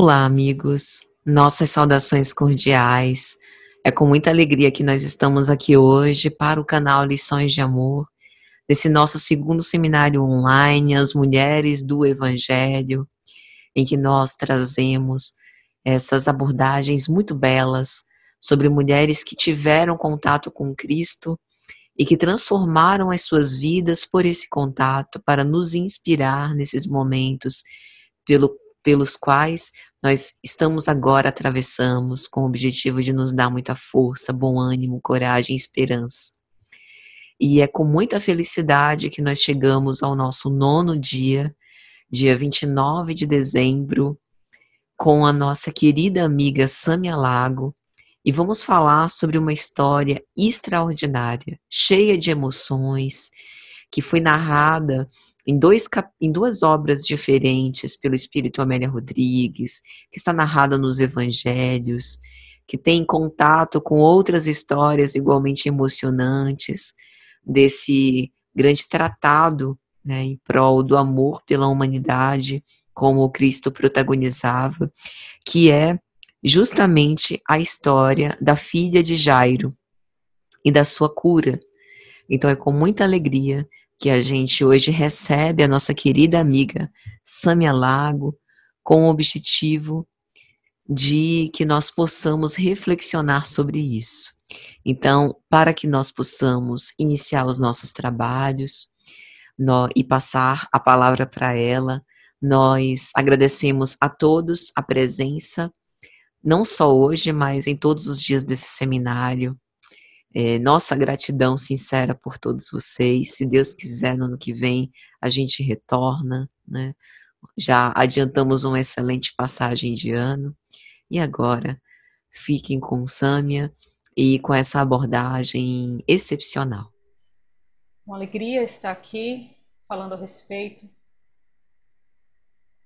Olá, amigos. Nossas saudações cordiais. É com muita alegria que nós estamos aqui hoje para o canal Lições de Amor, nesse nosso segundo seminário online, As Mulheres do Evangelho, em que nós trazemos essas abordagens muito belas sobre mulheres que tiveram contato com Cristo e que transformaram as suas vidas por esse contato para nos inspirar nesses momentos pelos quais nós estamos agora atravessamos, com o objetivo de nos dar muita força, bom ânimo, coragem e esperança. E é com muita felicidade que nós chegamos ao nosso nono dia 29 de dezembro, com a nossa querida amiga Sâmia Lago, e vamos falar sobre uma história extraordinária, cheia de emoções, que foi narrada em duas obras diferentes pelo Espírito Amélia Rodrigues, que está narrada nos Evangelhos, que tem contato com outras histórias igualmente emocionantes desse grande tratado, né, em prol do amor pela humanidade, como o Cristo protagonizava, que é justamente a história da filha de Jairo e da sua cura. Então é com muita alegria que a gente hoje recebe a nossa querida amiga Sâmia Lago, com o objetivo de que nós possamos reflexionar sobre isso. Então, para que nós possamos iniciar os nossos trabalhos e passar a palavra para ela, nós agradecemos a todos a presença, não só hoje, mas em todos os dias desse seminário. Nossa gratidão sincera por todos vocês. Se Deus quiser, no ano que vem a gente retorna, né? Já adiantamos uma excelente passagem de ano. E agora, fiquem com Sâmia e com essa abordagem excepcional. Uma alegria estar aqui falando a respeito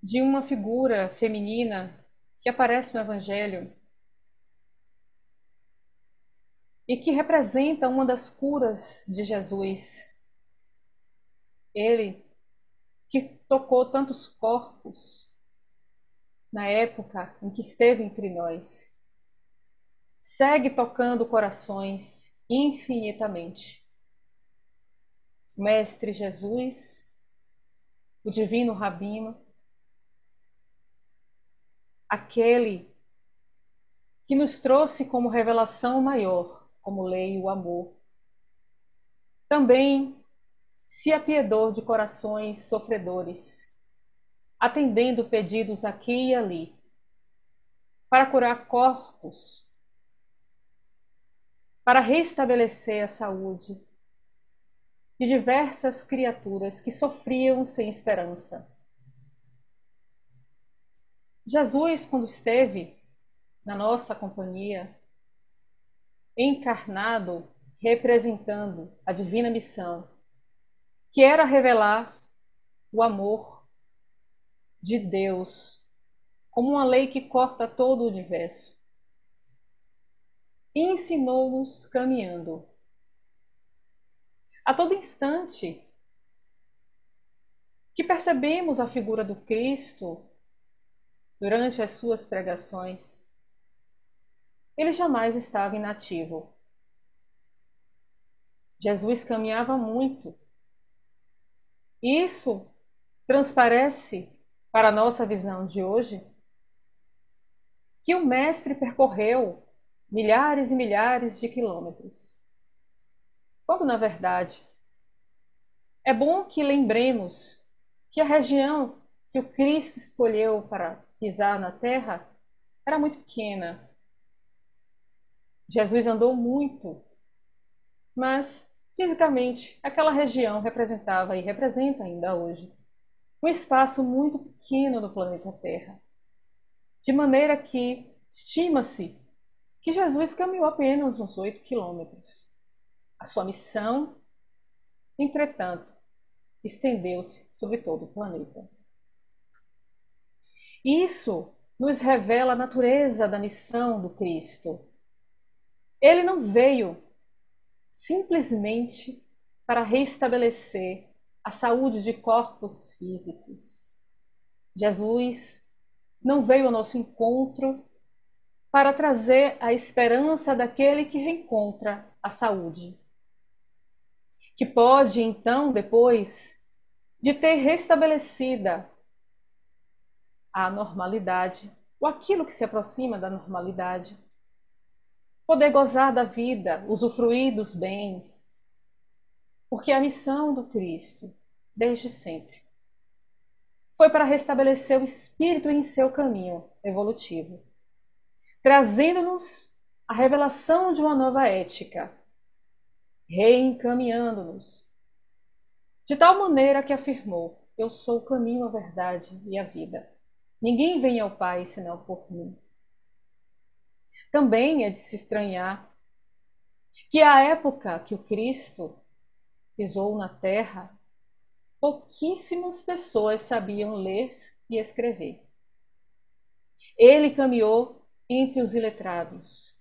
de uma figura feminina que aparece no Evangelho e que representa uma das curas de Jesus. Ele que tocou tantos corpos na época em que esteve entre nós, segue tocando corações infinitamente. O Mestre Jesus, o Divino Rabino, aquele que nos trouxe como revelação maior, como lei, o amor. Também se apiedou de corações sofredores, atendendo pedidos aqui e ali, para curar corpos, para restabelecer a saúde de diversas criaturas que sofriam sem esperança. Jesus, quando esteve na nossa companhia, encarnado, representando a divina missão, que era revelar o amor de Deus como uma lei que corta todo o universo. E ensinou-nos caminhando. A todo instante que percebemos a figura do Cristo durante as suas pregações, ele jamais estava inativo. Jesus caminhava muito. Isso transparece para a nossa visão de hoje que o Mestre percorreu milhares e milhares de quilômetros. Quando, na verdade, é bom que lembremos que a região que o Cristo escolheu para pisar na terra era muito pequena. Jesus andou muito, mas fisicamente aquela região representava e representa ainda hoje um espaço muito pequeno no planeta Terra. De maneira que estima-se que Jesus caminhou apenas uns 8 quilômetros. A sua missão, entretanto, estendeu-se sobre todo o planeta. Isso nos revela a natureza da missão do Cristo. Ele não veio simplesmente para restabelecer a saúde de corpos físicos. Jesus não veio ao nosso encontro para trazer a esperança daquele que reencontra a saúde, que pode, então, depois de ter restabelecida a normalidade, ou aquilo que se aproxima da normalidade, poder gozar da vida, usufruir dos bens, porque a missão do Cristo, desde sempre, foi para restabelecer o espírito em seu caminho evolutivo, trazendo-nos a revelação de uma nova ética, reencaminhando-nos, de tal maneira que afirmou: eu sou o caminho, a verdade e a vida. Ninguém vem ao Pai senão por mim. Também é de se estranhar que a época que o Cristo pisou na terra, pouquíssimas pessoas sabiam ler e escrever. Ele caminhou entre os iletrados.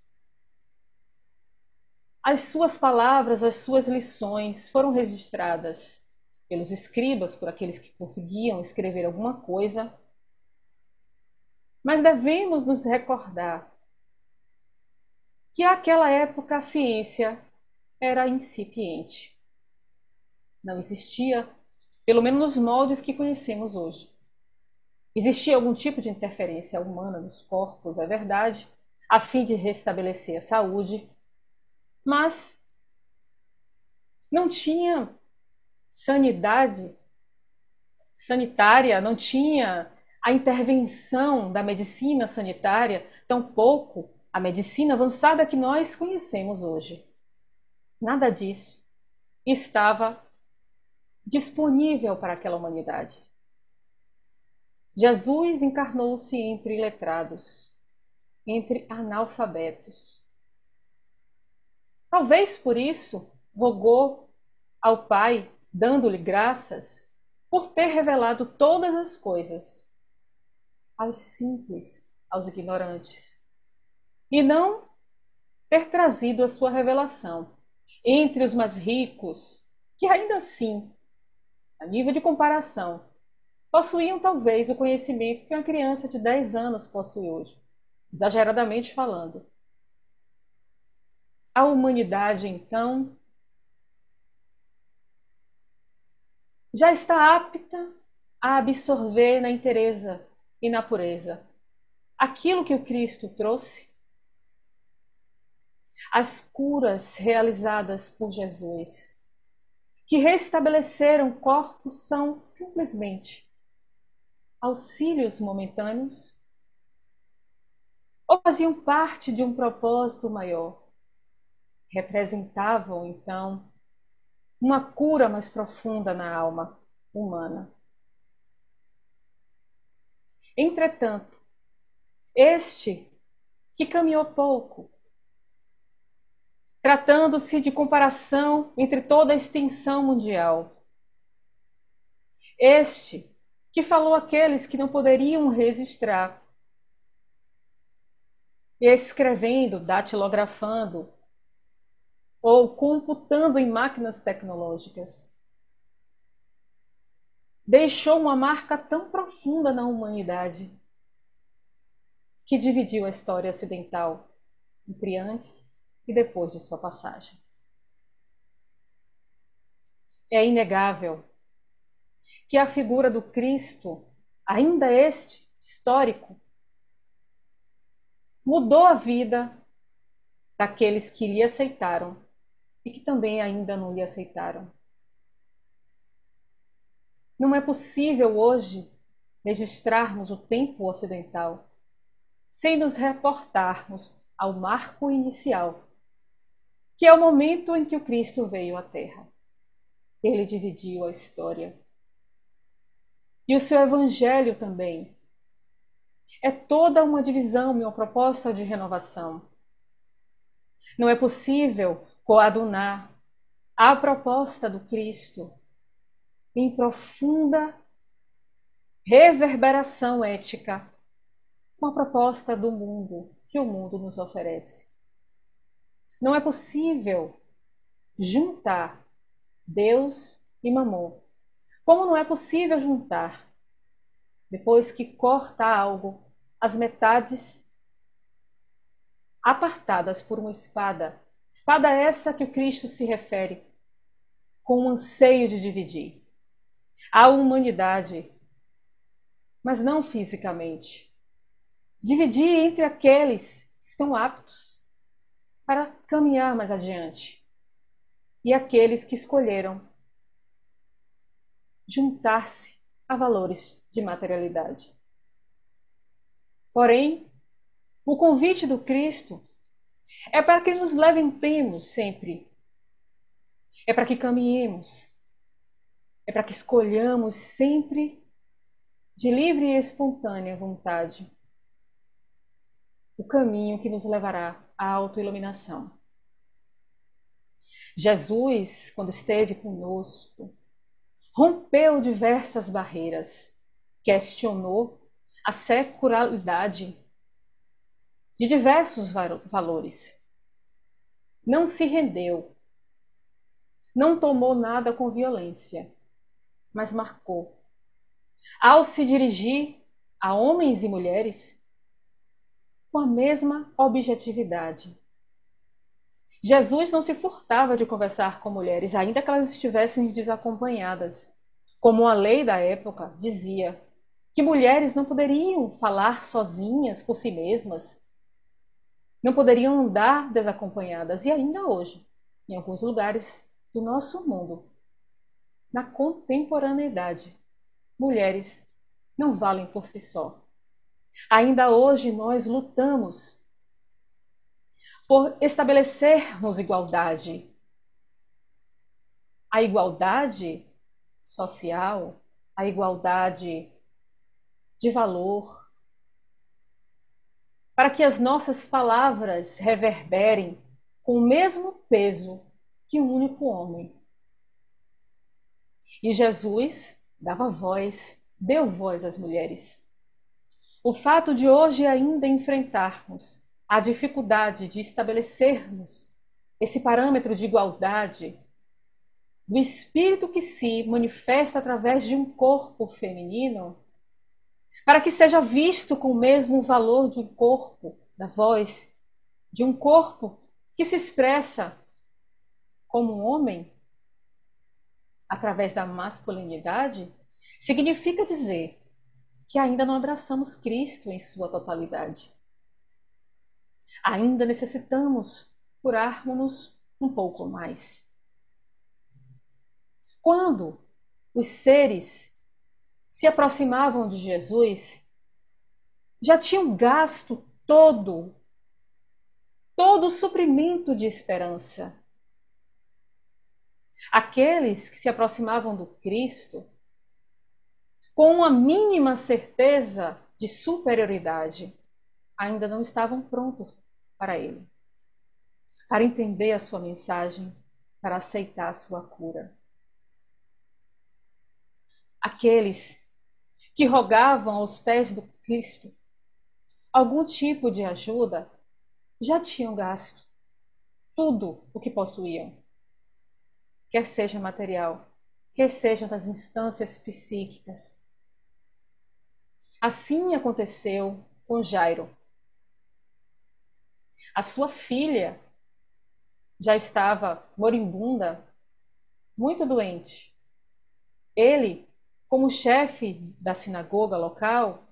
As suas palavras, as suas lições foram registradas pelos escribas, por aqueles que conseguiam escrever alguma coisa. Mas devemos nos recordar que naquela época a ciência era incipiente. Não existia, pelo menos nos moldes que conhecemos hoje. Existia algum tipo de interferência humana nos corpos, é verdade, a fim de restabelecer a saúde, mas não tinha sanidade sanitária, não tinha a intervenção da medicina sanitária, tampouco a medicina avançada que nós conhecemos hoje. Nada disso estava disponível para aquela humanidade. Jesus encarnou-se entre letrados, entre analfabetos. Talvez por isso rogou ao Pai, dando-lhe graças, por ter revelado todas as coisas aos simples, aos ignorantes, e não ter trazido a sua revelação entre os mais ricos, que ainda assim, a nível de comparação, possuíam talvez o conhecimento que uma criança de 10 anos possui hoje, exageradamente falando. A humanidade, então, já está apta a absorver na inteireza e na pureza aquilo que o Cristo trouxe, as curas realizadas por Jesus, que restabeleceram corpos, são simplesmente auxílios momentâneos ou faziam parte de um propósito maior? Representavam, então, uma cura mais profunda na alma humana. Entretanto, este que caminhou pouco, tratando-se de comparação entre toda a extensão mundial, este que falou àqueles que não poderiam registrar, escrevendo, datilografando ou computando em máquinas tecnológicas, deixou uma marca tão profunda na humanidade que dividiu a história ocidental entre antes e depois de sua passagem. É inegável que a figura do Cristo, ainda este histórico, mudou a vida daqueles que lhe aceitaram e que também ainda não lhe aceitaram. Não é possível hoje registrarmos o tempo ocidental sem nos reportarmos ao marco inicial, que é o momento em que o Cristo veio à Terra. Ele dividiu a história. E o seu evangelho também é toda uma divisão e uma proposta de renovação. Não é possível coadunar a proposta do Cristo em profunda reverberação ética com a proposta do mundo que o mundo nos oferece. Não é possível juntar Deus e Mamon, como não é possível juntar, depois que corta algo, as metades apartadas por uma espada. Espada essa que o Cristo se refere, com o anseio de dividir a humanidade, mas não fisicamente. Dividir entre aqueles que estão aptos para caminhar mais adiante e aqueles que escolheram juntar-se a valores de materialidade. Porém, o convite do Cristo é para que nos levantemos sempre, é para que caminhemos, é para que escolhamos sempre de livre e espontânea vontade o caminho que nos levará à autoiluminação. Jesus, quando esteve conosco, rompeu diversas barreiras, questionou a secularidade de diversos valores. Não se rendeu, não tomou nada com violência, mas marcou. Ao se dirigir a homens e mulheres com a mesma objetividade. Jesus não se furtava de conversar com mulheres, ainda que elas estivessem desacompanhadas, como a lei da época dizia que mulheres não poderiam falar sozinhas por si mesmas, não poderiam andar desacompanhadas, e ainda hoje, em alguns lugares do nosso mundo, na contemporaneidade, mulheres não valem por si só. Ainda hoje nós lutamos por estabelecermos igualdade. A igualdade social, a igualdade de valor, para que as nossas palavras reverberem com o mesmo peso que um único homem. E Jesus dava voz, deu voz às mulheres. O fato de hoje ainda enfrentarmos a dificuldade de estabelecermos esse parâmetro de igualdade do espírito que se manifesta através de um corpo feminino, para que seja visto com o mesmo valor de um corpo, da voz, de um corpo que se expressa como um homem, através da masculinidade, significa dizer que ainda não abraçamos Cristo em sua totalidade. Ainda necessitamos curarmos-nos um pouco mais. Quando os seres se aproximavam de Jesus, já tinham gasto todo o suprimento de esperança. Aqueles que se aproximavam do Cristo, com uma mínima certeza de superioridade, ainda não estavam prontos para Ele, para entender a sua mensagem, para aceitar a sua cura. Aqueles que rogavam aos pés do Cristo algum tipo de ajuda, já tinham gasto tudo o que possuíam, quer seja material, quer seja das instâncias psíquicas. Assim aconteceu com Jairo. A sua filha já estava moribunda, muito doente. Ele, como chefe da sinagoga local,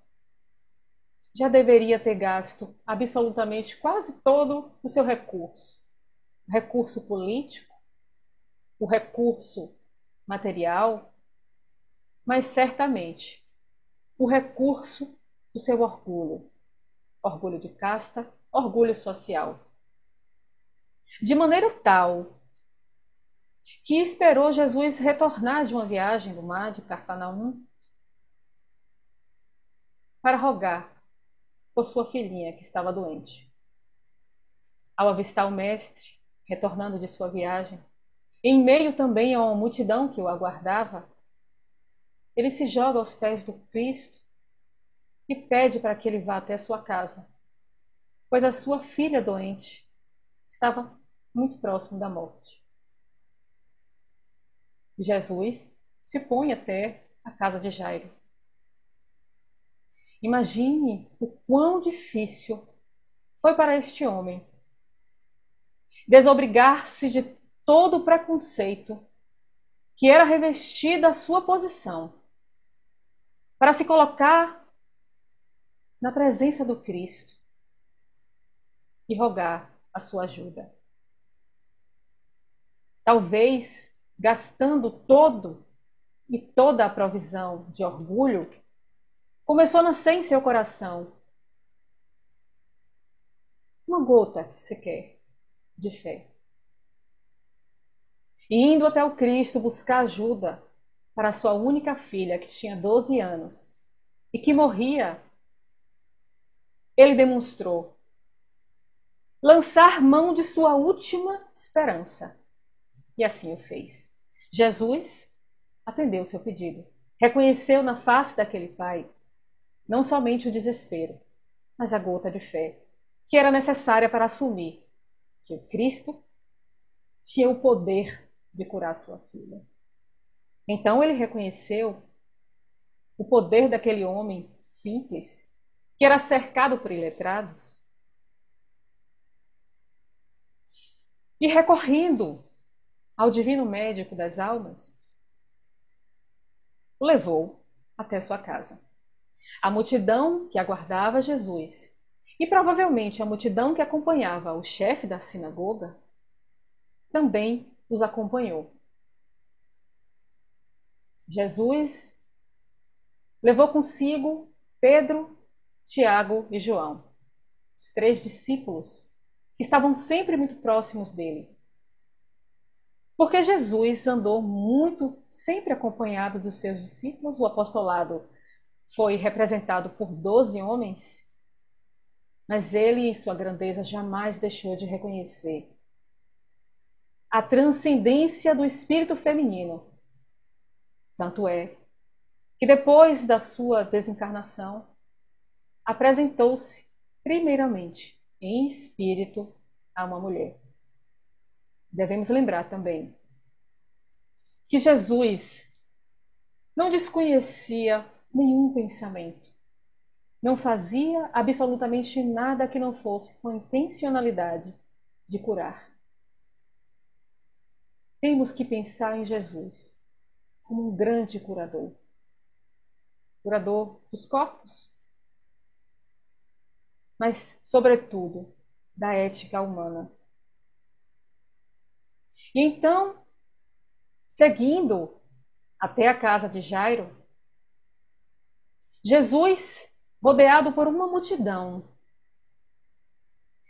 já deveria ter gasto absolutamente quase todo o seu recurso. O recurso político, o recurso material, mas certamente o recurso do seu orgulho. Orgulho de casta, orgulho social. De maneira tal que esperou Jesus retornar de uma viagem do mar de Cafarnaum para rogar por sua filhinha que estava doente. Ao avistar o mestre, retornando de sua viagem, em meio também a uma multidão que o aguardava, ele se joga aos pés do Cristo e pede para que ele vá até sua casa, pois a sua filha doente estava muito próximo da morte. Jesus se põe até a casa de Jairo. Imagine o quão difícil foi para este homem desobrigar-se de todo o preconceito que era revestido à sua posição, para se colocar na presença do Cristo e rogar a sua ajuda. Talvez gastando todo e toda a provisão de orgulho, começou a nascer em seu coração uma gota sequer de fé. E indo até o Cristo buscar ajuda para a sua única filha, que tinha 12 anos e que morria, ele demonstrou lançar mão de sua última esperança. E assim o fez. Jesus atendeu o seu pedido. Reconheceu na face daquele pai não somente o desespero, mas a gota de fé que era necessária para assumir que o Cristo tinha o poder de curar sua filha. Então ele reconheceu o poder daquele homem simples, que era cercado por iletrados, e recorrendo ao divino médico das almas, o levou até sua casa. A multidão que aguardava Jesus, e provavelmente a multidão que acompanhava o chefe da sinagoga, também os acompanhou. Jesus levou consigo Pedro, Tiago e João, os 3 discípulos que estavam sempre muito próximos dele. Porque Jesus andou muito, sempre acompanhado dos seus discípulos. O apostolado foi representado por 12 homens, mas ele, em sua grandeza, jamais deixou de reconhecer a transcendência do espírito feminino. Tanto é que depois da sua desencarnação, apresentou-se primeiramente em espírito a uma mulher. Devemos lembrar também que Jesus não desconhecia nenhum pensamento, não fazia absolutamente nada que não fosse com a intencionalidade de curar. Temos que pensar em Jesus como um grande curador. Curador dos corpos, mas, sobretudo, da ética humana. E então, seguindo até a casa de Jairo, Jesus, rodeado por uma multidão,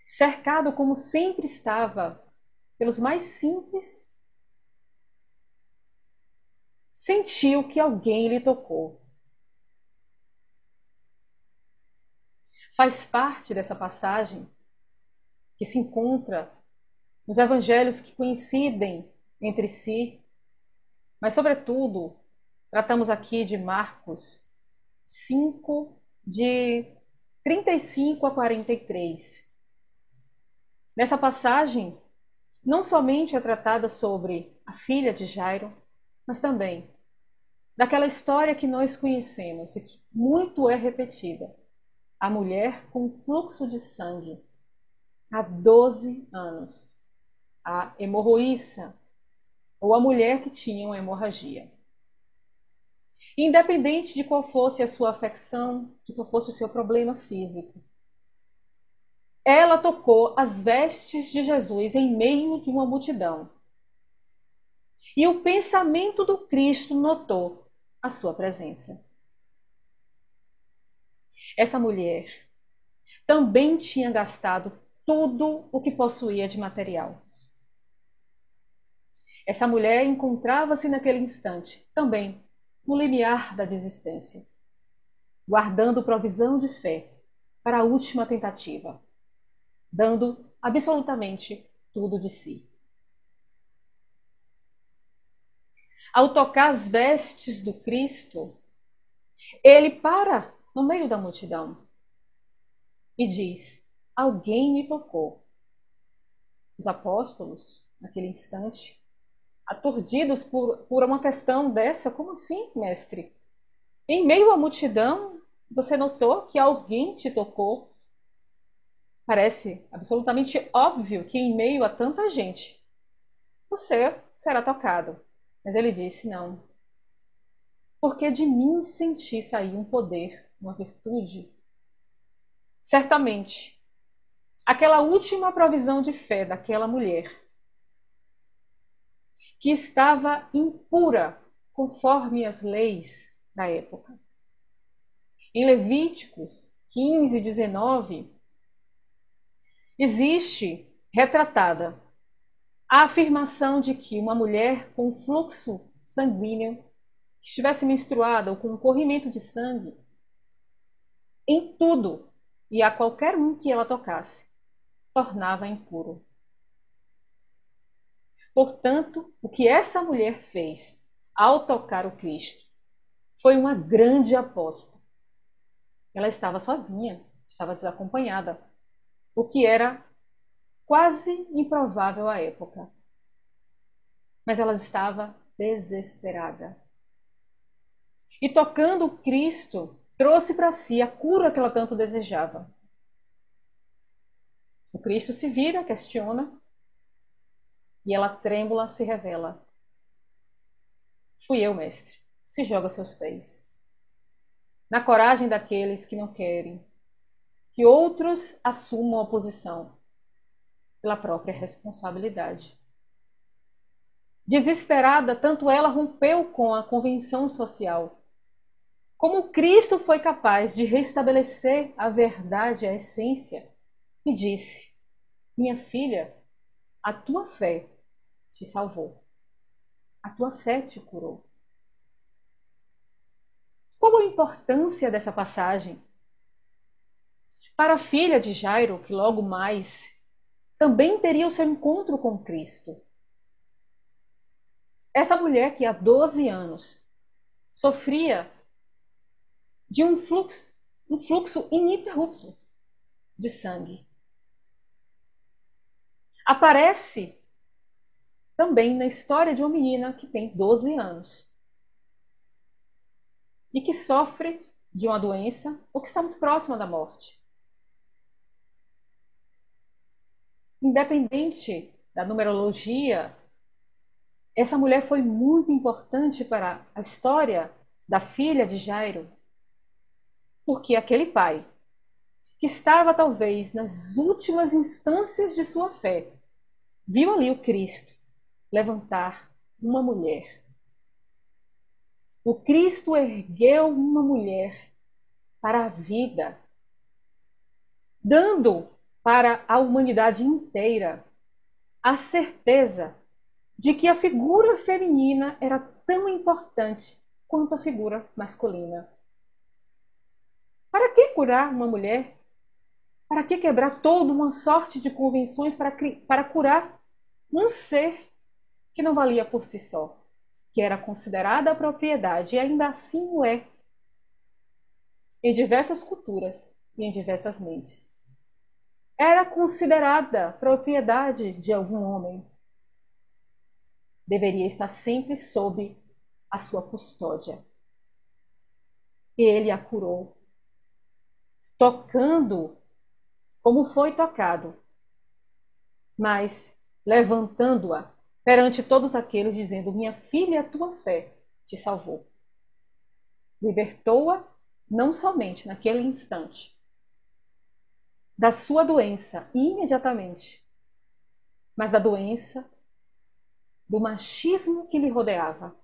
cercado como sempre estava pelos mais simples, sentiu que alguém lhe tocou. Faz parte dessa passagem que se encontra nos evangelhos que coincidem entre si, mas, sobretudo, tratamos aqui de Marcos 5, de 35 a 43. Nessa passagem, não somente é tratada sobre a filha de Jairo, mas também daquela história que nós conhecemos e que muito é repetida. A mulher com fluxo de sangue há 12 anos. A hemorroíça, ou a mulher que tinha uma hemorragia. Independente de qual fosse a sua afecção, de qual fosse o seu problema físico, ela tocou as vestes de Jesus em meio de uma multidão. E o pensamento do Cristo notou a sua presença. Essa mulher também tinha gastado tudo o que possuía de material. Essa mulher encontrava-se naquele instante também no limiar da desistência, guardando provisão de fé para a última tentativa, dando absolutamente tudo de si. Ao tocar as vestes do Cristo, ele para no meio da multidão e diz: alguém me tocou. Os apóstolos, naquele instante, aturdidos por uma questão dessa, como assim, mestre? Em meio à multidão, Você notou que alguém te tocou? Parece absolutamente óbvio que em meio a tanta gente, você será tocado. Mas ele disse: não, porque de mim senti sair um poder, uma virtude. Certamente, aquela última provisão de fé daquela mulher, que estava impura conforme as leis da época. Em Levíticos 15, 19, existe retratada a afirmação de que uma mulher com fluxo sanguíneo, que estivesse menstruada ou com um corrimento de sangue, em tudo e a qualquer um que ela tocasse, tornava impuro. Portanto, o que essa mulher fez ao tocar o Cristo foi uma grande aposta. Ela estava sozinha, estava desacompanhada, o que era quase improvável à época. Mas ela estava desesperada. E tocando o Cristo, trouxe para si a cura que ela tanto desejava. O Cristo se vira, questiona, e ela trêmula se revela. Fui eu, mestre. Se joga aos seus pés. Na coragem daqueles que não querem que outros assumam a posição pela própria responsabilidade. Desesperada, tanto ela rompeu com a convenção social, como Cristo foi capaz de restabelecer a verdade, a essência, e disse: minha filha, a tua fé te salvou. A tua fé te curou. Qual a importância dessa passagem? Para a filha de Jairo, que logo mais também teria o seu encontro com Cristo. Essa mulher que há 12 anos sofria de um fluxo ininterrupto de sangue. Aparece também na história de uma menina que tem 12 anos e que sofre de uma doença ou que está muito próxima da morte. Independente da numerologia, essa mulher foi muito importante para a história da filha de Jairo, porque aquele pai, que estava talvez nas últimas instâncias de sua fé, viu ali o Cristo levantar uma mulher. O Cristo ergueu uma mulher para a vida, dando para a humanidade inteira a certeza de que a figura feminina era tão importante quanto a figura masculina. Para que curar uma mulher? Para que quebrar toda uma sorte de convenções para curar um ser que não valia por si só, que era considerada a propriedade, e ainda assim o é, em diversas culturas e em diversas mentes. Era considerada propriedade de algum homem. Deveria estar sempre sob a sua custódia. E ele a curou, tocando como foi tocado, mas levantando-a perante todos aqueles, dizendo: minha filha, a tua fé te salvou. Libertou-a não somente naquele instante da sua doença imediatamente, mas da doença do machismo que lhe rodeava.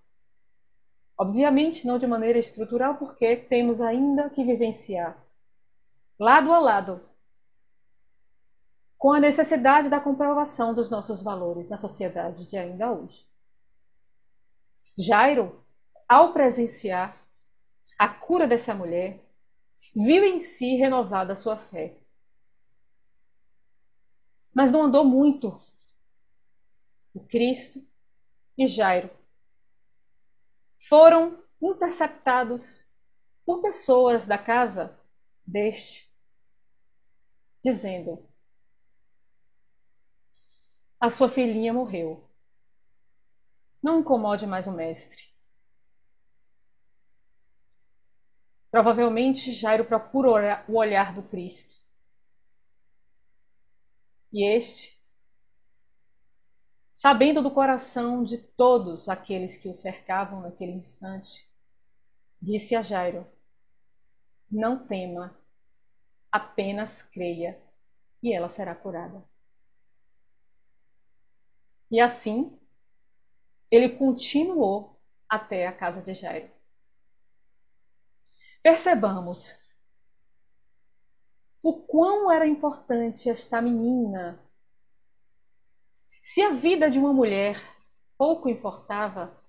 Obviamente não de maneira estrutural, porque temos ainda que vivenciar lado a lado com a necessidade da comprovação dos nossos valores na sociedade de ainda hoje. Jairo, ao presenciar a cura dessa mulher, viu em si renovada a sua fé. Mas não andou muito. O Cristo e Jairo foram interceptados por pessoas da casa deste, dizendo: a sua filhinha morreu. Não incomode mais o mestre. Provavelmente Jairo procura o olhar do Cristo. E este, sabendo do coração de todos aqueles que o cercavam naquele instante, disse a Jairo: não tema, apenas creia, e ela será curada. E assim, ele continuou até a casa de Jairo. Percebamos o quão era importante esta menina. Se a vida de uma mulher pouco importava,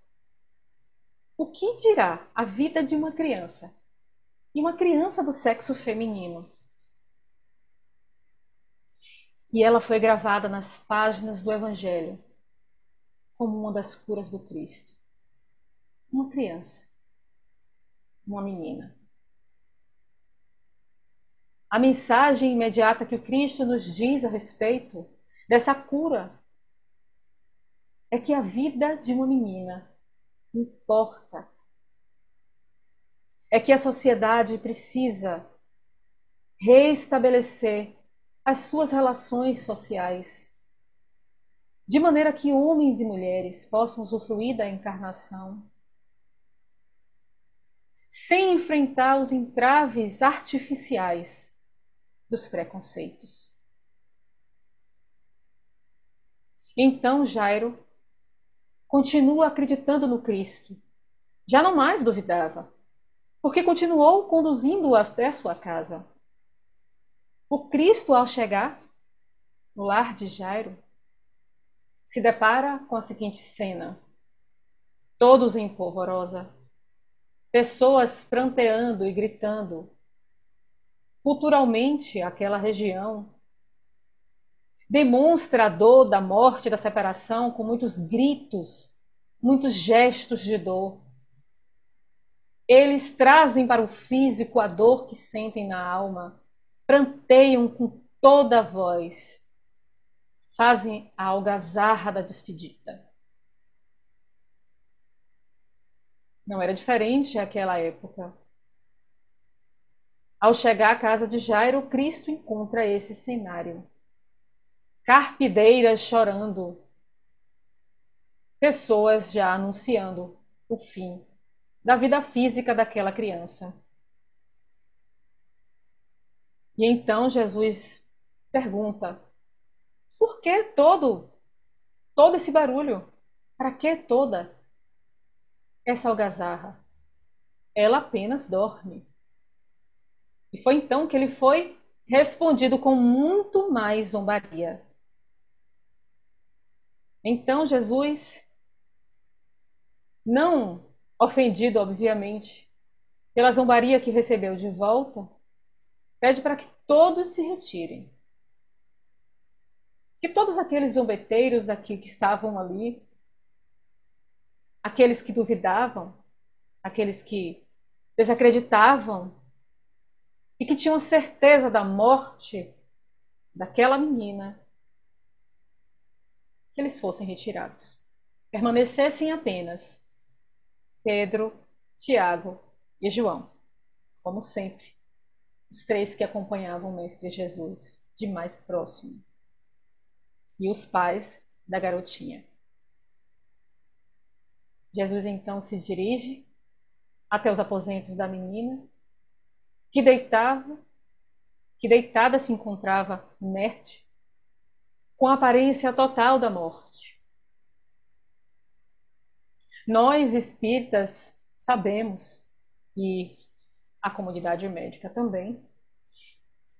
o que dirá a vida de uma criança? E uma criança do sexo feminino. E ela foi gravada nas páginas do Evangelho como uma das curas do Cristo. Uma criança, uma menina. A mensagem imediata que o Cristo nos diz a respeito dessa cura é que a vida de uma menina importa. É que a sociedade precisa reestabelecer as suas relações sociais, de maneira que homens e mulheres possam usufruir da encarnação, sem enfrentar os entraves artificiais dos preconceitos. Então Jairo continua acreditando no Cristo. Já não mais duvidava, porque continuou conduzindo-o até sua casa. O Cristo, ao chegar no lar de Jairo, se depara com a seguinte cena: todos em polvorosa, pessoas pranteando e gritando. Culturalmente, aquela região demonstra a dor da morte, da separação, com muitos gritos, muitos gestos de dor. Eles trazem para o físico a dor que sentem na alma, pranteiam com toda a voz, fazem a algazarra da despedida. Não era diferente naquela época. Ao chegar à casa de Jairo, Cristo encontra esse cenário. Carpideiras chorando, pessoas já anunciando o fim da vida física daquela criança. E então Jesus pergunta: por que todo esse barulho? Para que toda essa algazarra? Ela apenas dorme. E foi então que ele foi respondido com muito mais zombaria. Então Jesus, não ofendido, obviamente, pela zombaria que recebeu de volta, pede para que todos se retirem. Que todos aqueles zombeteiros daqui que estavam ali, aqueles que duvidavam, aqueles que desacreditavam e que tinham certeza da morte daquela menina, que eles fossem retirados. Permanecessem apenas Pedro, Tiago e João, como sempre, os três que acompanhavam o Mestre Jesus de mais próximo, e os pais da garotinha. Jesus então se dirige até os aposentos da menina, que deitada se encontrava inerte, com a aparência total da morte. Nós, espíritas, sabemos, e a comunidade médica também,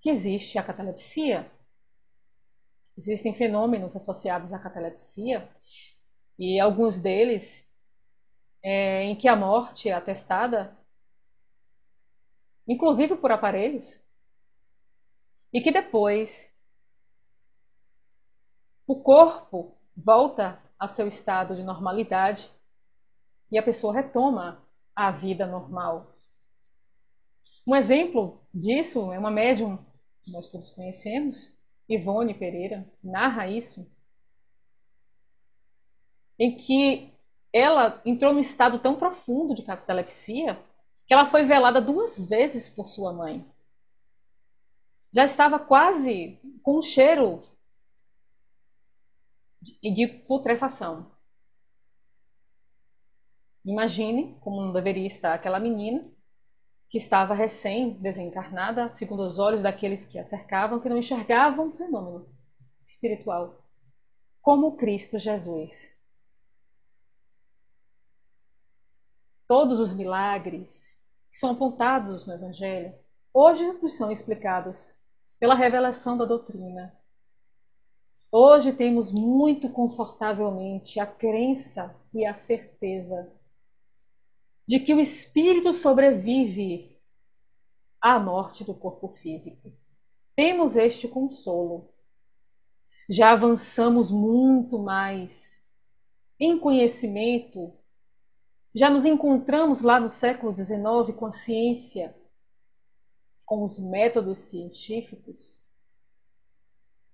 que existe a catalepsia. Existem fenômenos associados à catalepsia, e alguns deles em que a morte é atestada, inclusive por aparelhos, e que depois o corpo volta ao seu estado de normalidade e a pessoa retoma a vida normal. Um exemplo disso é uma médium que nós todos conhecemos, Ivone Pereira, narra isso, em que ela entrou num estado tão profundo de catalepsia que ela foi velada 2 vezes por sua mãe. Já estava quase com um cheiro de putrefação. Imagine como não deveria estar aquela menina que estava recém-desencarnada, segundo os olhos daqueles que a cercavam, que não enxergavam um fenômeno espiritual, como Cristo Jesus. Todos os milagres que são apontados no Evangelho, hoje nos são explicados pela revelação da doutrina. Hoje temos muito confortavelmente a crença e a certeza de que o espírito sobrevive à morte do corpo físico. Temos este consolo. Já avançamos muito mais em conhecimento. Já nos encontramos lá no século XIX com a ciência, com os métodos científicos.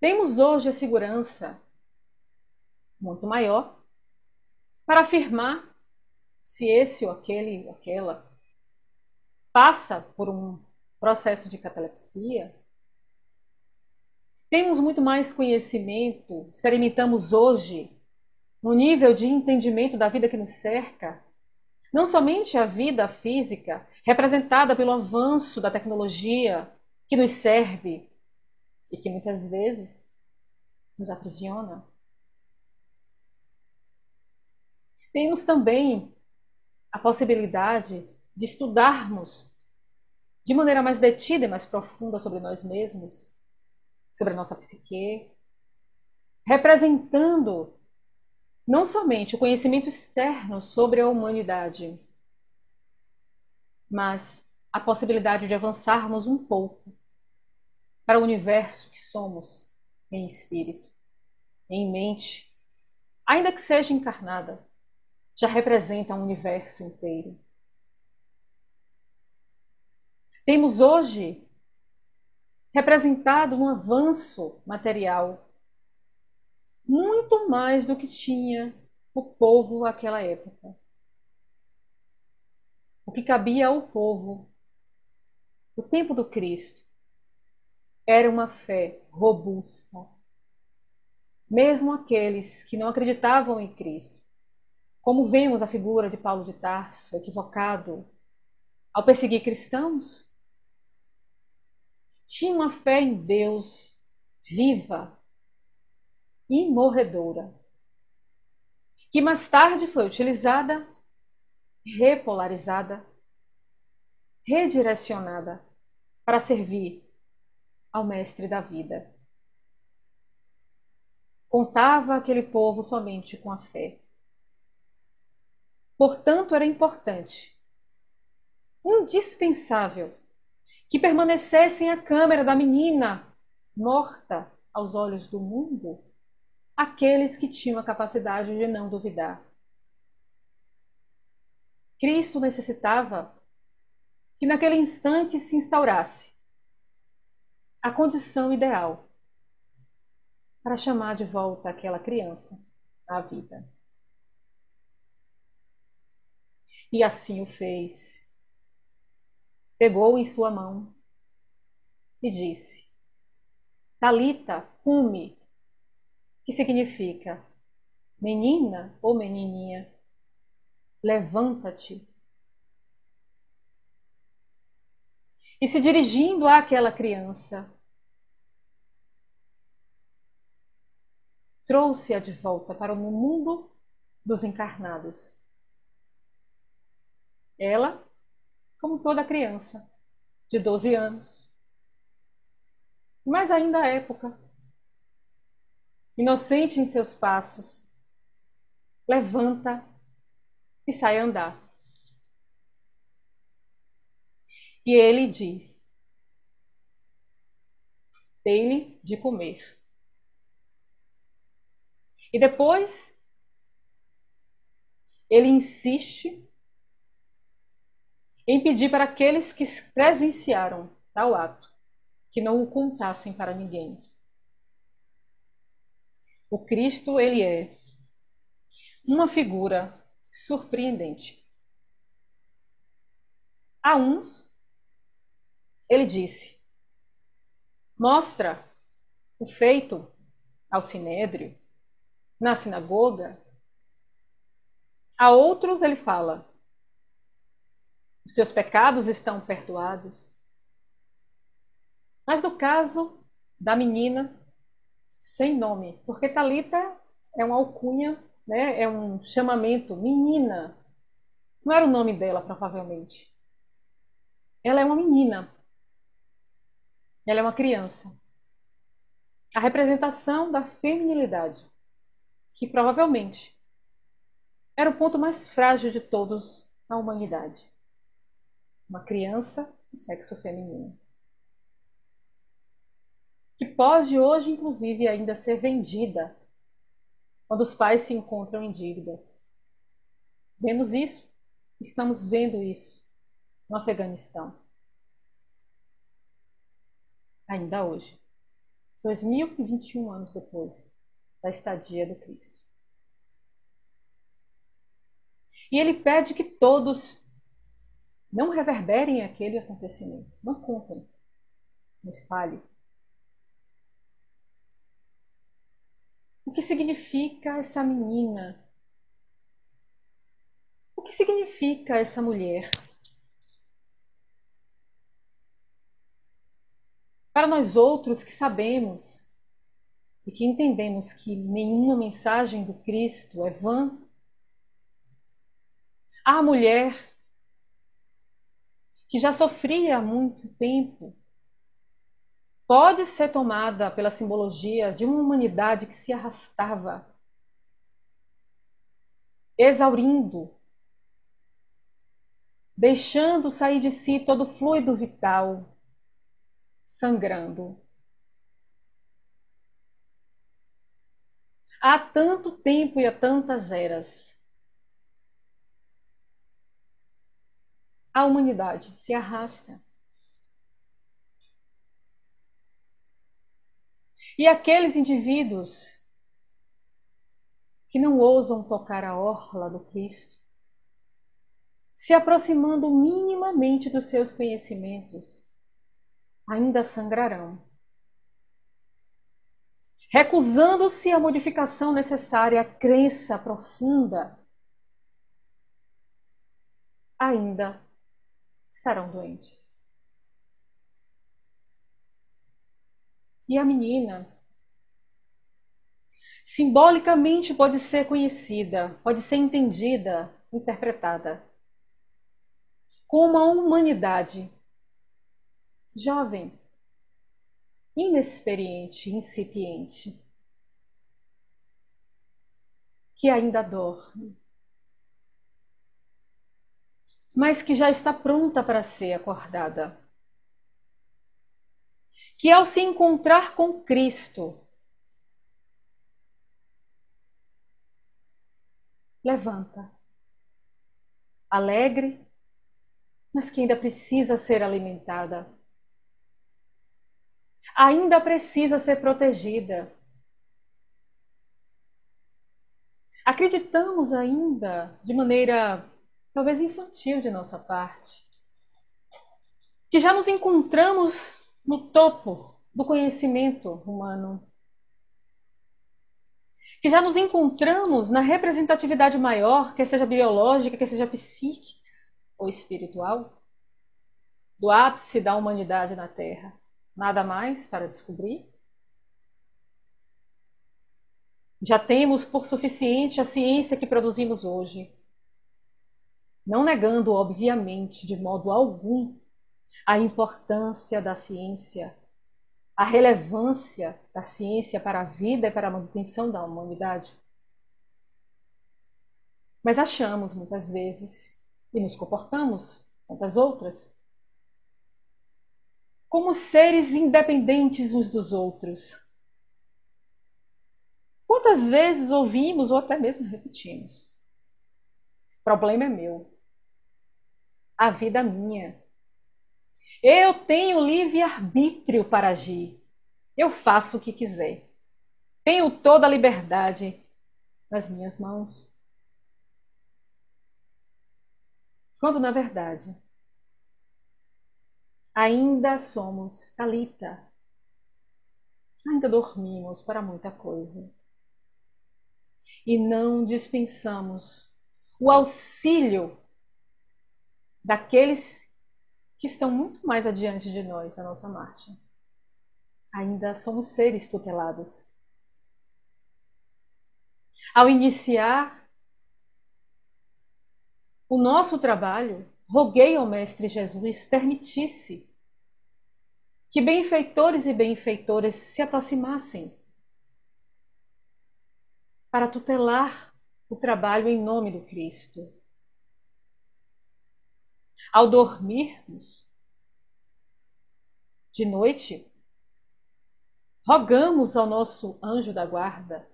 Temos hoje a segurança muito maior para afirmar se esse ou aquele ou aquela passa por um processo de catalepsia. Temos muito mais conhecimento, experimentamos hoje, no nível de entendimento da vida que nos cerca, não somente a vida física, representada pelo avanço da tecnologia que nos serve e que muitas vezes nos aprisiona. Temos também a possibilidade de estudarmos de maneira mais detida e mais profunda sobre nós mesmos, sobre a nossa psique, representando não somente o conhecimento externo sobre a humanidade, mas a possibilidade de avançarmos um pouco para o universo que somos em espírito, em mente, ainda que seja encarnada, já representa um universo inteiro. Temos hoje representado um avanço material muito mais do que tinha o povo naquela época. O que cabia ao povo no tempo do Cristo era uma fé robusta. Mesmo aqueles que não acreditavam em Cristo, como vemos a figura de Paulo de Tarso, equivocado, ao perseguir cristãos, tinha uma fé em Deus viva e morredora, que mais tarde foi utilizada, repolarizada, redirecionada para servir ao mestre da vida. Contava aquele povo somente com a fé. Portanto, era importante, indispensável, que permanecessem a câmera da menina morta aos olhos do mundo aqueles que tinham a capacidade de não duvidar. Cristo necessitava que naquele instante se instaurasse a condição ideal para chamar de volta aquela criança à vida. E assim o fez. Pegou em sua mão e disse: Talita, cumi, que significa menina ou menininha, levanta-te. E se dirigindo àquela criança, trouxe-a de volta para o mundo dos encarnados. Ela, como toda criança, de 12 anos, mas ainda à época, inocente em seus passos, levanta e sai a andar. E ele diz: dei-lhe de comer. E depois, ele insiste em pedir para aqueles que presenciaram tal ato, que não o contassem para ninguém. O Cristo, ele é uma figura surpreendente. A uns, ele disse: mostra o feito ao sinédrio, na sinagoga. A outros ele fala: os teus pecados estão perdoados. Mas no caso da menina sem nome, porque Talita é uma alcunha, né? É um chamamento, menina. Não era o nome dela, provavelmente. Ela é uma menina. Ela é uma criança. A representação da feminilidade, que provavelmente era o ponto mais frágil de todos na humanidade. Uma criança do sexo feminino. Que pode hoje, inclusive, ainda ser vendida quando os pais se encontram em dívidas. Vemos isso, estamos vendo isso no Afeganistão. Ainda hoje, 2021 anos depois da estadia do Cristo. E ele pede que todos não reverberem aquele acontecimento, não contem, não espalhem. O que significa essa menina? O que significa essa mulher? Para nós outros que sabemos e que entendemos que nenhuma mensagem do Cristo é vã, a mulher que já sofria há muito tempo pode ser tomada pela simbologia de uma humanidade que se arrastava, exaurindo, deixando sair de si todo o fluido vital, sangrando. Há tanto tempo e há tantas eras, a humanidade se arrasta. E aqueles indivíduos que não ousam tocar a orla do Cristo, se aproximando minimamente dos seus conhecimentos, ainda sangrarão. Recusando-se à modificação necessária, à crença profunda, ainda estarão doentes. E a menina, simbolicamente pode ser conhecida, pode ser entendida, interpretada como a humanidade jovem, inexperiente, incipiente, que ainda dorme, mas que já está pronta para ser acordada. Que ao se encontrar com Cristo, levanta, alegre, mas que ainda precisa ser alimentada. Ainda precisa ser protegida. Acreditamos ainda, de maneira talvez infantil de nossa parte, que já nos encontramos no topo do conhecimento humano, que já nos encontramos na representatividade maior, quer seja biológica, quer seja psíquica ou espiritual, do ápice da humanidade na Terra. Nada mais para descobrir? Já temos por suficiente a ciência que produzimos hoje, não negando, obviamente, de modo algum, a importância da ciência, a relevância da ciência para a vida e para a manutenção da humanidade. Mas achamos, muitas vezes, e nos comportamos, tantas outras, como seres independentes uns dos outros. Quantas vezes ouvimos ou até mesmo repetimos? O problema é meu. A vida é minha. Eu tenho livre-arbítrio para agir. Eu faço o que quiser. Tenho toda a liberdade nas minhas mãos. Quando, na verdade, Ainda somos Talita. Ainda dormimos para muita coisa. E não dispensamos o auxílio daqueles que estão muito mais adiante de nós, a nossa marcha. Ainda somos seres tutelados. Ao iniciar o nosso trabalho, roguei ao Mestre Jesus permitisse que benfeitores e benfeitoras se aproximassem para tutelar o trabalho em nome do Cristo. Ao dormirmos de noite, rogamos ao nosso anjo da guarda.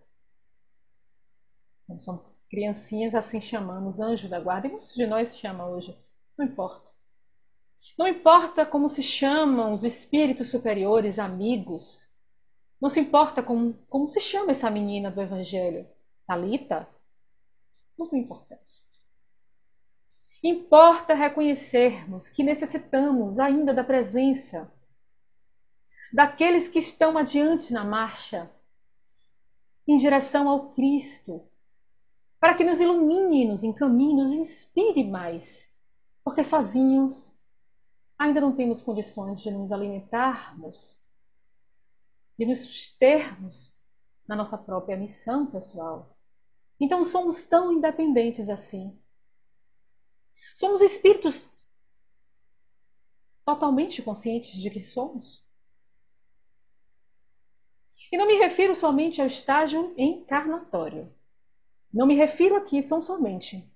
Nós somos criancinhas, assim chamamos, anjo da guarda, e muitos de nós chamam hoje, não importa. Não importa como se chamam os espíritos superiores, amigos. Não se importa como se chama essa menina do Evangelho, Talita. Não tem importância. Importa reconhecermos que necessitamos ainda da presença daqueles que estão adiante na marcha, em direção ao Cristo, para que nos ilumine, nos encaminhe, nos inspire mais, porque sozinhos ainda não temos condições de nos alimentarmos, de nos sustermos na nossa própria missão pessoal. Então somos tão independentes assim. Somos espíritos totalmente conscientes de que somos. E não me refiro somente ao estágio encarnatório. Não me refiro aqui tão somente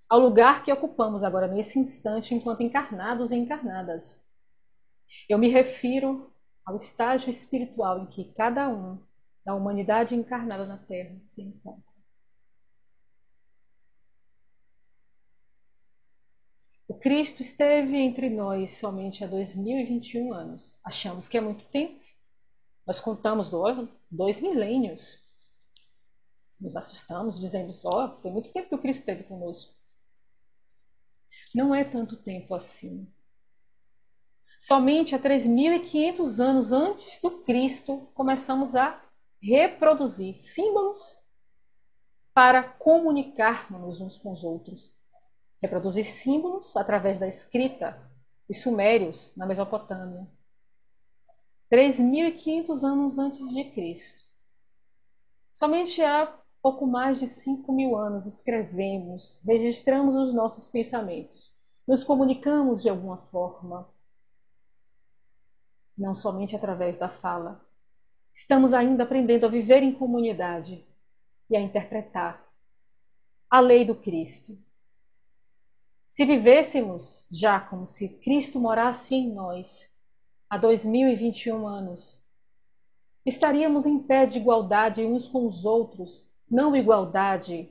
ao lugar que ocupamos agora nesse instante enquanto encarnados e encarnadas. Eu me refiro ao estágio espiritual em que cada um da humanidade encarnada na Terra se encontra. O Cristo esteve entre nós somente há 2021 anos. Achamos que é muito tempo. Nós contamos 2 milênios. Nos assustamos, dizemos, tem muito tempo que o Cristo esteve conosco. Não é tanto tempo assim. Somente há 3.500 anos antes do Cristo, começamos a reproduzir símbolos para comunicarmos uns com os outros. Reproduzir símbolos através da escrita dos sumérios na Mesopotâmia. 3.500 anos antes de Cristo. Somente há pouco mais de 5.000 anos escrevemos, registramos os nossos pensamentos, nos comunicamos de alguma forma, não somente através da fala. Estamos ainda aprendendo a viver em comunidade e a interpretar a lei do Cristo. Se vivêssemos já como se Cristo morasse em nós há 2021 anos, estaríamos em pé de igualdade uns com os outros, não igualdade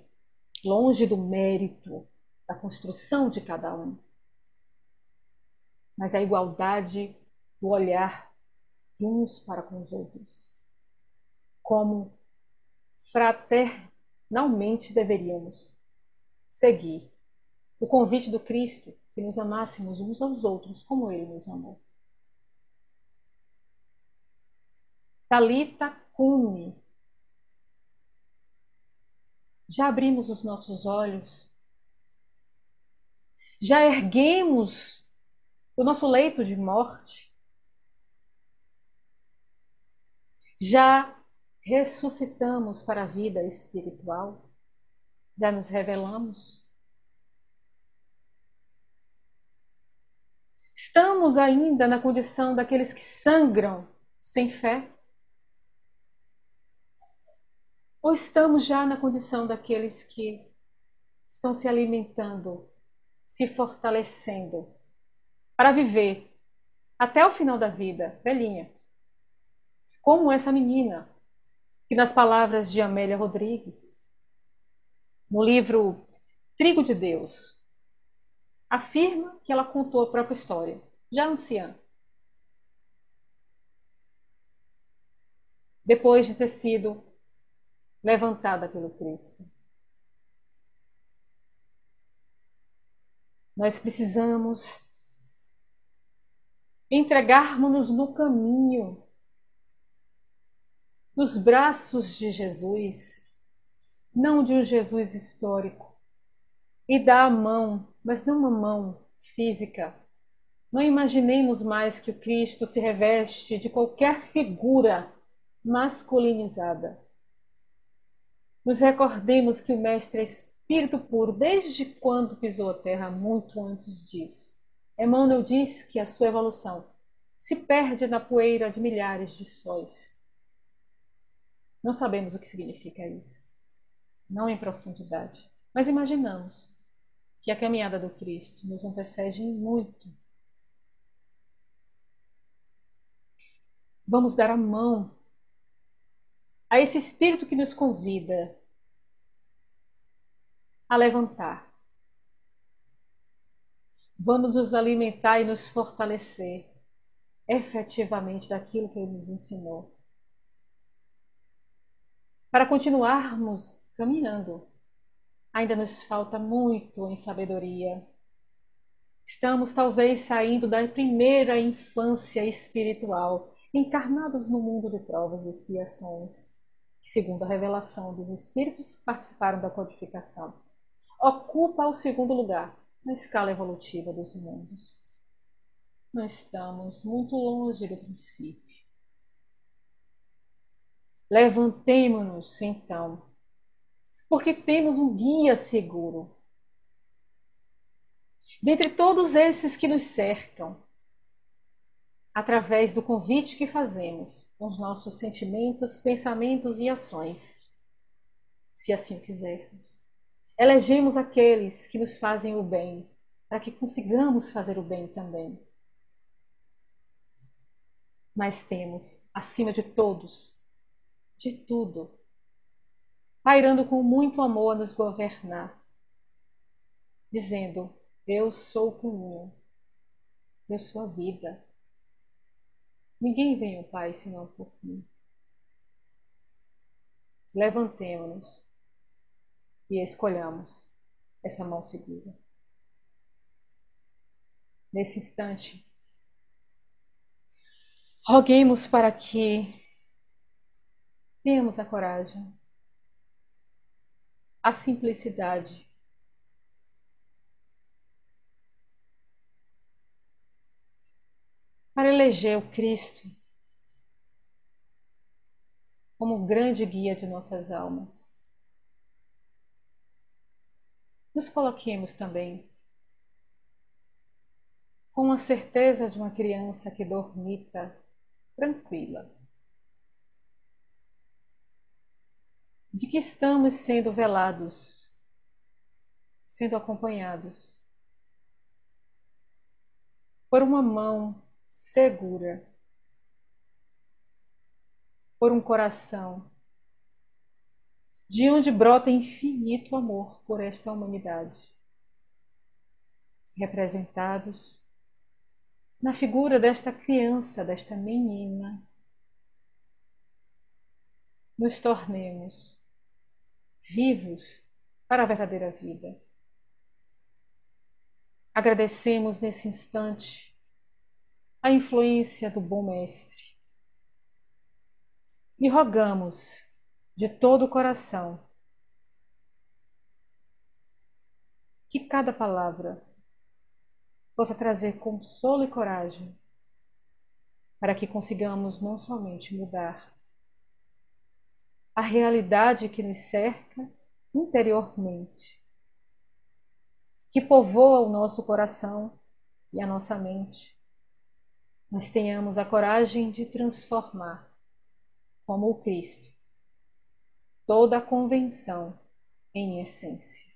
longe do mérito da construção de cada um, mas a igualdade do olhar de uns para com os outros, como fraternalmente deveríamos seguir o convite do Cristo, que nos amássemos uns aos outros como Ele nos amou. Talita cumi. Já abrimos os nossos olhos? Já erguemos o nosso leito de morte? Já ressuscitamos para a vida espiritual? Já nos revelamos? Estamos ainda na condição daqueles que sangram sem fé? Ou estamos já na condição daqueles que estão se alimentando, se fortalecendo para viver até o final da vida, velhinha? Como essa menina, que nas palavras de Amélia Rodrigues, no livro Trigo de Deus, afirma que ela contou a própria história, já anciã, depois de ter sido levantada pelo Cristo. Nós precisamos entregarmos-nos no caminho, nos braços de Jesus, não de um Jesus histórico, e dar a mão, mas não uma mão física. Não imaginemos mais que o Cristo se reveste de qualquer figura masculinizada. Nos recordemos que o Mestre é espírito puro desde quando pisou a terra, muito antes disso. Emmanuel diz que a sua evolução se perde na poeira de milhares de sóis. Não sabemos o que significa isso, não em profundidade, mas imaginamos que a caminhada do Cristo nos antecede em muito. Vamos dar a mão a esse Espírito que nos convida a levantar. Vamos nos alimentar e nos fortalecer efetivamente daquilo que Ele nos ensinou. Para continuarmos caminhando, ainda nos falta muito em sabedoria. Estamos talvez saindo da primeira infância espiritual, encarnados no mundo de provas e expiações, que, segundo a revelação dos espíritos que participaram da codificação, ocupa o segundo lugar na escala evolutiva dos mundos. Não estamos muito longe do princípio. Levantemo-nos, então, porque temos um guia seguro. Dentre todos esses que nos cercam, através do convite que fazemos com os nossos sentimentos, pensamentos e ações, se assim o quisermos, elegemos aqueles que nos fazem o bem, para que consigamos fazer o bem também. Mas temos, acima de todos, de tudo, pairando com muito amor a nos governar, dizendo: eu sou o caminho, eu sou a vida. Ninguém vem ao Pai senão por mim. Levantemo-nos e escolhamos essa mão segura. Nesse instante, roguemos para que tenhamos a coragem, a simplicidade, para eleger o Cristo como o grande guia de nossas almas. Nos coloquemos também com a certeza de uma criança que dormita tranquila, de que estamos sendo velados, sendo acompanhados por uma mão segura, por um coração de onde brota infinito amor por esta humanidade, representados na figura desta criança, desta menina. Nos tornemos vivos para a verdadeira vida. Agradecemos nesse instante a influência do bom Mestre e rogamos de todo o coração que cada palavra possa trazer consolo e coragem para que consigamos não somente mudar a realidade que nos cerca interiormente, que povoa o nosso coração e a nossa mente, mas tenhamos a coragem de transformar, como o Cristo, toda a convenção em essência.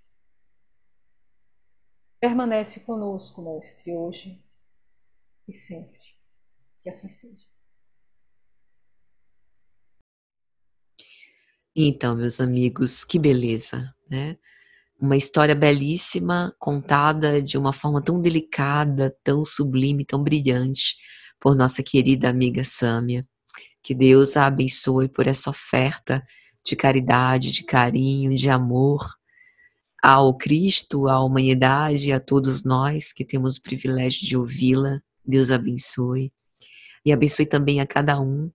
Permanece conosco, Mestre, hoje e sempre. Que assim seja. Então, meus amigos, que beleza, né? Uma história belíssima, contada de uma forma tão delicada, tão sublime, tão brilhante, por nossa querida amiga Sâmia. Que Deus a abençoe por essa oferta de caridade, de carinho, de amor ao Cristo, à humanidade, a todos nós que temos o privilégio de ouvi-la. Deus abençoe. E abençoe também a cada um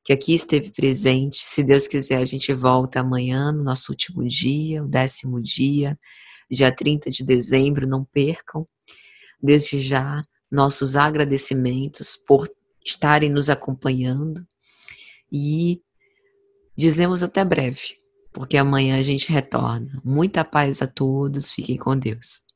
que aqui esteve presente. Se Deus quiser, a gente volta amanhã, no nosso último dia, o 10º dia, dia 30 de dezembro. Não percam. Desde já, nossos agradecimentos por estarem nos acompanhando e dizemos até breve, porque amanhã a gente retorna. Muita paz a todos, fiquem com Deus.